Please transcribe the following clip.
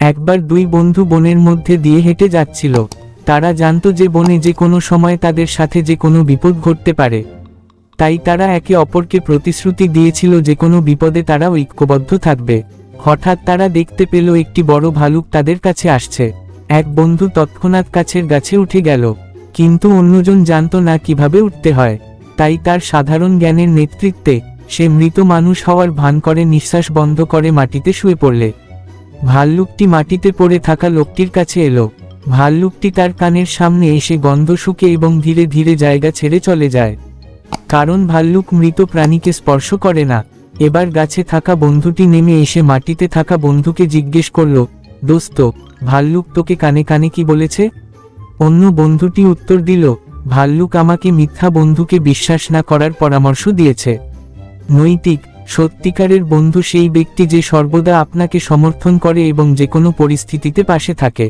একবার দুই বন্ধু বনের মধ্যে দিয়ে হেঁটে যাচ্ছিল। তারা জানতো যে বনে যে কোনো সময় তাদের সাথে যে কোনো বিপদ ঘটতে পারে। তাই তারা একে অপরকে প্রতিশ্রুতি দিয়েছিল যে কোনো বিপদে তারা ঐক্যবদ্ধ থাকবে। হঠাৎ তারা দেখতে পেল একটি বড় ভালুক তাদের কাছে আসছে। এক বন্ধু তৎক্ষণাৎ কাছের গাছে উঠে গেল, কিন্তু অন্যজন জানতো না কিভাবে উঠতে হয়। তাই তার সাধারণ জ্ঞানের নেতৃত্বে সে মৃত মানুষ হওয়ার ভান করে নিঃশ্বাস বন্ধ করে মাটিতে শুয়ে পড়লে। ভাল্লুকটি মাটিতে পড়ে থাকা লোকটির কাছে এলো। ভাল্লুকটি তার কানের সামনে এসে গন্ধ শুকে এবং ধীরে ধীরে জায়গা ছেড়ে চলে যায়, কারণ ভাল্লুক মৃত প্রাণীকে স্পর্শ করে না। এবার গাছে থাকা বন্ধুটি নেমে এসে মাটিতে থাকা বন্ধুকে জিজ্ঞেস করল, দোস্ত, ভাল্লুক তোকে কানে কানে কি বলেছে? অন্য বন্ধুটি উত্তর দিল, ভাল্লুক আমাকে মিথ্যা বন্ধুকে বিশ্বাস না করার পরামর্শ দিয়েছে। নৈতিক সত্যিকারের বন্ধু সেই ব্যক্তি যে সর্বদা আপনাকে সমর্থন করে এবং যে কোনো পরিস্থিতিতে পাশে থাকে।